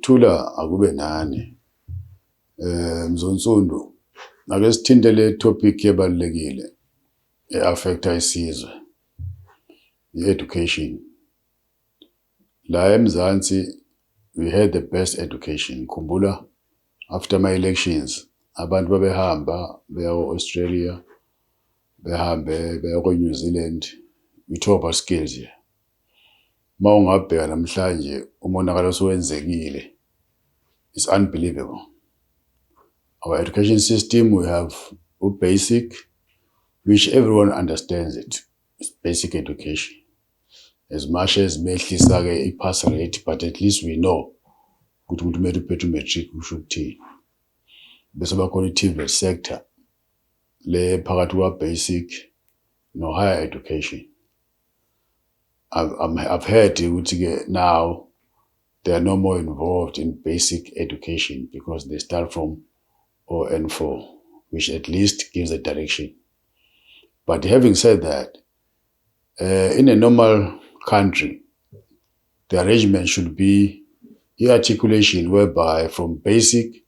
Thula akube nani. Mzonsundu. Ake sithinte le topic ebalulekile affecta isizwe. Education. La eMzansi we had the best education. Khumbula after my elections abantu babehamba beya Australia, behambe beya New Zealand. We talk about skills here. Mawungabheka namhlanje umonakalo oswenzekile. It's unbelievable. Our education system, we have a basic, which everyone understands it. It's basic education. As much as mehlisa ke pass rate, but at least we know ukuthi kumele uphethe matric usho ukuthini. Bese bakhona i-TVET sector le phakathi kwa basic no higher education. I've heard ukuthi ke now they are no more involved in basic education because they start from ON4, which at least gives a direction. But having said that, in a normal country, the arrangement should be the articulation whereby from basic,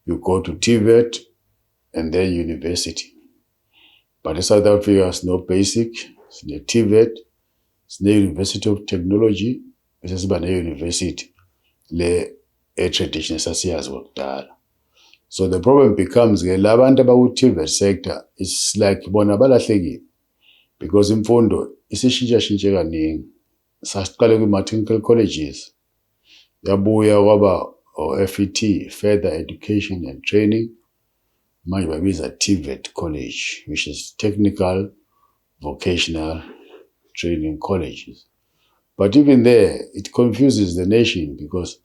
you go to TVET and then university. But in South Africa, there's no basic, it's no TVET, it's no University of Technology, it's no university, le traditional sasiyazi wakudala. So the problem becomes labantu abaku-TVET sector, it's like bona balahlekile because imfundo isishintsha kaningi. Sasiqale kwi-technical colleges, yabuya kwaba FET, Further Education and Training, manje babiza TVET College, which is Technical Vocational Training Colleges. But even there, it confuses the nation because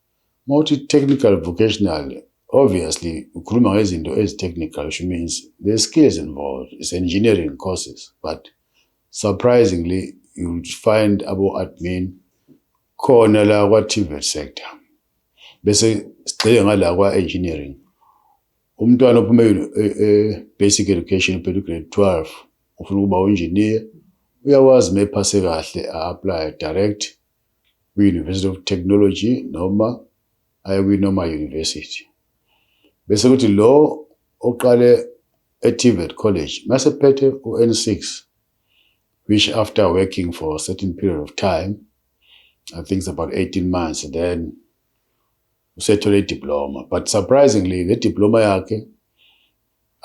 multi-technical vocational, obviously, ukhuluma ngezinto ezi-technical, which means there's skills involved. It's engineering courses, but surprisingly, you would find abo-admin khona la kwa-TVET sector. Bese sigxile ngala kwa-engineering. Umntwana ophume basic education uphethe grade 12, ufuna ukuba u-engineer, uyawazi mephase kahle a-apply direct kwi-University of Technology noma aye kwi-normal university. Bese kuthi lo oqale e-TVET college mase phethe u-N6, which after working for a certain period of time, I think it's about 18 months, then usethole diploma. But surprisingly, the diploma yakhe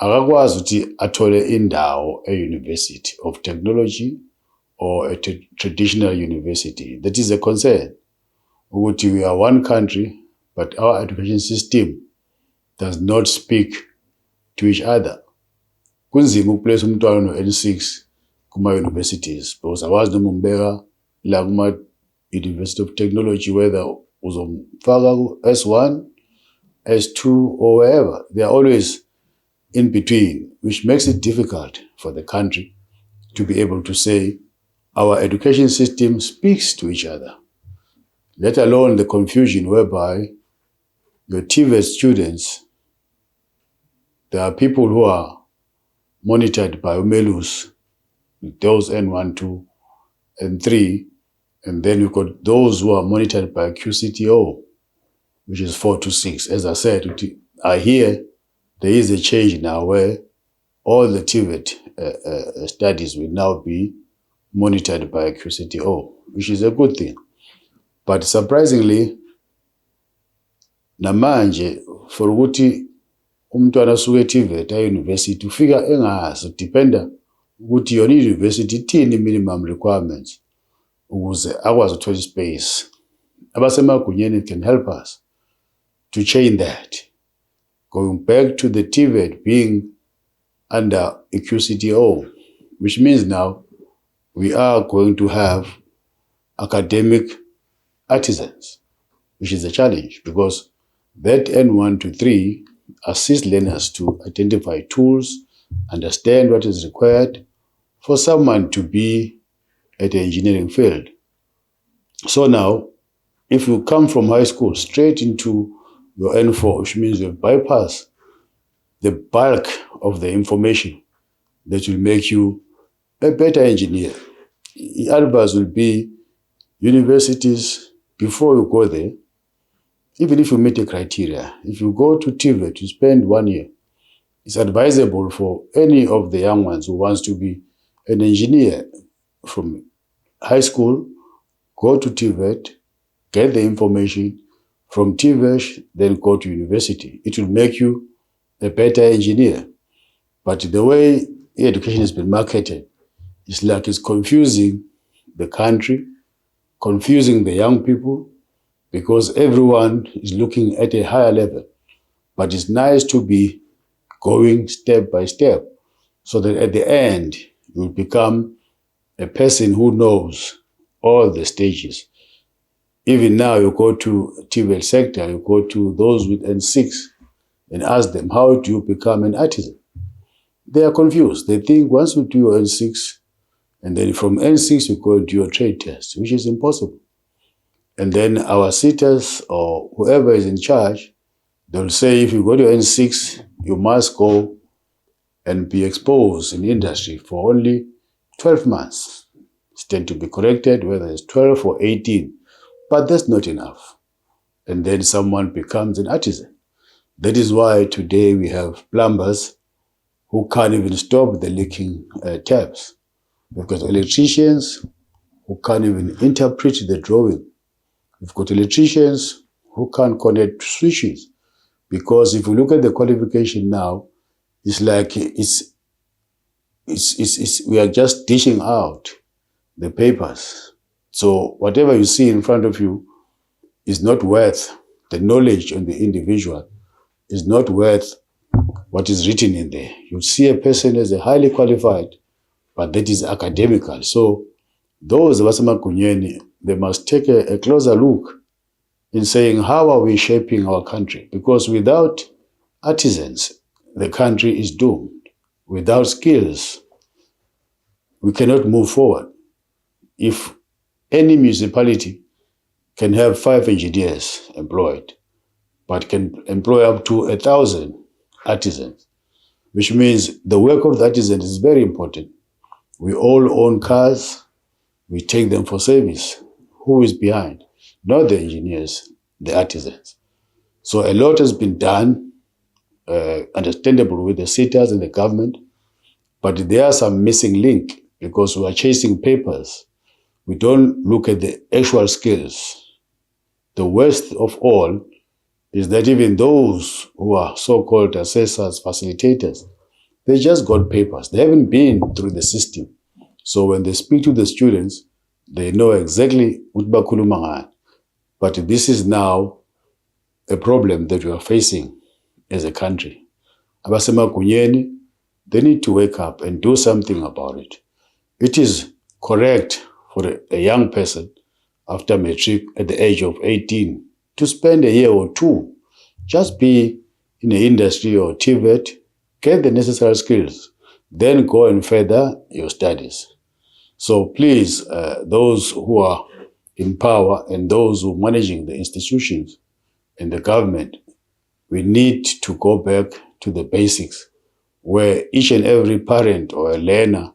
akakwazi ukuthi athole indawo e-University of Technology or a traditional university. That is a concern. Ukuthi we are one country, but our education system does not speak to each other. Kunzima ukuplace umntwana no-N6 kuma-universities because awazi noma umbeka la kuma-University of Technology whether uzomfaka ku-S1, S2 or wherever. They are always in between, which makes it difficult for the country to be able to say our education system speaks to each other, let alone the confusion whereby your TVET students, there are people who are monitored by UMELUS, those N1, 2, and 3, and then you've got those who are monitored by QCTO, which is 4 to 6. As I said, I hear there is a change now where all the TVET studies will now be monitored by QCTO, which is a good thing. But surprisingly, namanje for ukuthi umntwana asuke e-TVET e-university ufika engazi, dependa ukuthi yona i-university ithini minimum requirements ukuze akwazi ukuthola space. Abasemagunyeni can help us to change that. Going back to the TVET being under a QCTO, which means now we are going to have academic artisans, which is a challenge because that N1 to 3 assist learners to identify tools, understand what is required for someone to be at the engineering field. So now, if you come from high school straight into your N4, which means you bypass the bulk of the information that will make you a better engineer. The advice will be universities, before you go there, even if you meet the criteria, if you go to TVET, you spend 1 year, it's advisable for any of the young ones who wants to be an engineer from high school, go to TVET, get the information from TVET, then go to university. It will make you a better engineer. But the way education has been marketed, it's like it's confusing the country, confusing the young people, because everyone is looking at a higher level. But it's nice to be going step by step so that at the end, you will become a person who knows all the stages. Even now, you go to TVET sector, you go to those with N6 and ask them, how do you become an artisan? They are confused. They think once you do your N6, and then from N6, you go into your trade test, which is impossible. And then our sitters or whoever is in charge, they'll say, if you go to N6, you must go and be exposed in industry for only 12 months. It's tend to be corrected, whether it's 12 or 18, but that's not enough. And then someone becomes an artisan. That is why today we have plumbers who can't even stop the leaking taps. We've got electricians who can't even interpret the drawing. We've got electricians who can't connect switches. Because if you look at the qualification now, it's like we are just dishing out the papers. So whatever you see in front of you is not worth the knowledge on the individual, is not worth what is written in there. You see a person as a highly qualified, but that is academical. So those of us Makunyeni, they must take a closer look in saying, how are we shaping our country? Because without artisans, the country is doomed. Without skills, we cannot move forward. If any municipality can have 5 engineers employed, but can employ up to 1,000 artisans, which means the work of the artisan is very important. We all own cars, we take them for service. Who is behind? Not the engineers, the artisans. So a lot has been done, understandable with the sitters and the government, but there are some missing link because we are chasing papers. We don't look at the actual skills. The worst of all is that even those who are so-called assessors, facilitators, they just got papers. They haven't been through the system. So when they speak to the students, they know exactly what bakhuluma ngani. But this is now a problem that we are facing as a country. Abasemagunyeni, they need to wake up and do something about it. It is correct for a young person after matric at the age of 18 to spend a year or 2, just be in an industry or TVET, get the necessary skills, then go and further your studies. So please, those who are in power and those who are managing the institutions and the government, we need to go back to the basics where each and every parent or a learner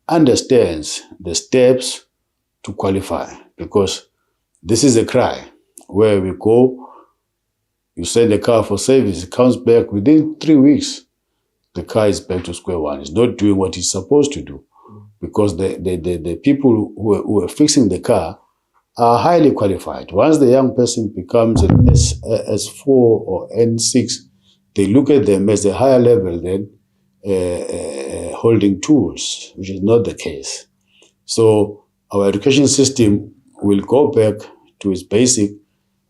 understands the steps to qualify, because this is a cry where we go, you send the car for service, it comes back within 3 weeks, the car is back to square one. It's not doing what it's supposed to do, because the people who are fixing the car are highly qualified. Once the young person becomes an S4 or N6, they look at them as a higher level than holding tools, which is not the case. So our education system will go back to its basic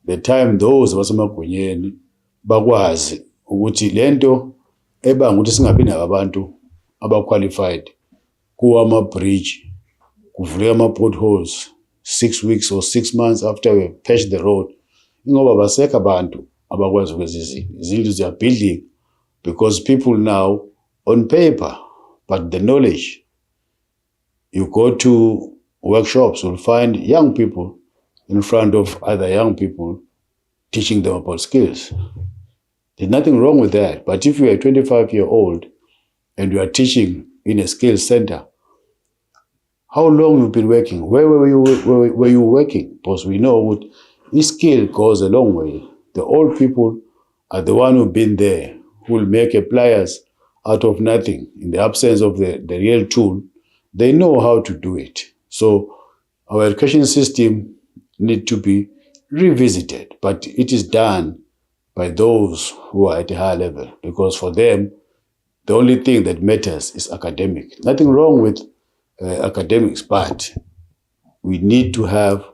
the time those abasemagunyeni bakwazi ukuthi lento ebanga ukuthi singabi nabantu aba-qualified kuwa ama-bridge, kuvuleka ama-potholes 6 weeks or 6 months after we patched the road, ingoba basekho abantu abakwazi ukwenza izinto. Izinto ziyabhidlika because people now on paper, but the knowledge, you go to workshops, you'll find young people in front of other young people teaching them about skills. There's nothing wrong with that. But if you are a 25-year-old and you are teaching in a skills center, how long you've been working? Where were you working? Because we know this skill goes a long way. The old people are the one who've been there, who will make a pliers out of nothing. In the absence of the real tool, they know how to do it. So our education system needs to be revisited, but it is done by those who are at a higher level, because for them, the only thing that matters is academic. Nothing wrong with academics, but we need to have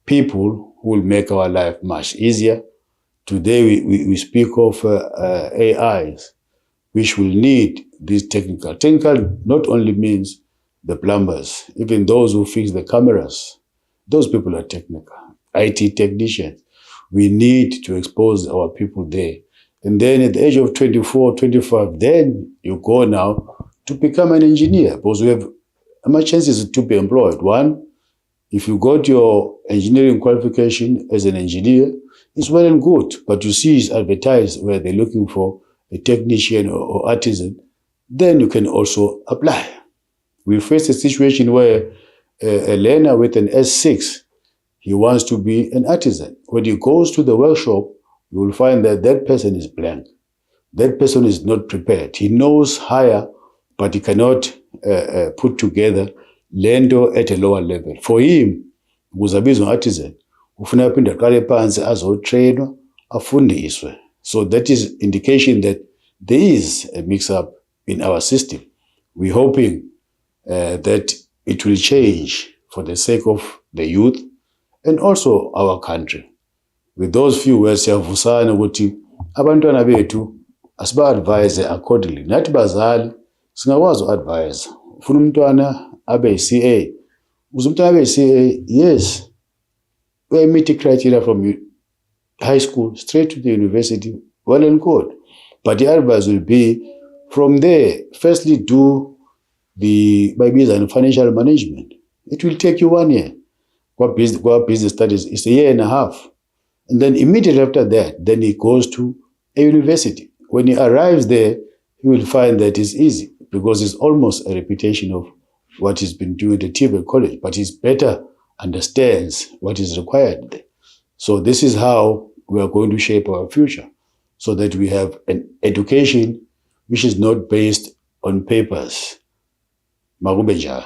people who will make our life much easier. Today, we speak of AIs, which will need this technical. Technical not only means the plumbers, even those who fix the cameras, those people are technical. IT technicians. We need to expose our people there. And then at the age of 24, 25, then you go now to become an engineer, because we have much chances to be employed. One, if you got your engineering qualification as an engineer, it's well and good, but you see it's advertised where they're looking for a technician or artisan, then you can also apply. We face a situation where a learner with an S6, he wants to be an artisan. When he goes to the workshop, you will find that that person is blank. That person is not prepared. He knows higher, but he cannot put together lento at a lower level. For him, ukuzabizwa artisan, ufuna aphinda aqale phansi azotrainwa afundiswe. So that is indication that there is a mix-up in our system. We're hoping that it will change for the sake of the youth and also our country. With those few words, siyavusana ukuthi abantwana bethu asiba-advise accordingly. Nathi bazali singakwazi u-advise. Ufuna umntwana abe yi-CA. Uze umntwana abe yi-CA, yes, we meet the criteria from high school straight to the university, well and good. But the advice will be from there, firstly do the financial management. It will take you 1 year. What business studies is a year and a half. And then immediately after that, then he goes to a university. When he arrives there, he will find that it's easy, because it's almost a repetition of what he's been doing at TVET College, but he's better understands what is required there. So this is how we are going to shape our future, so that we have an education which is not based on papers. Makube njalo.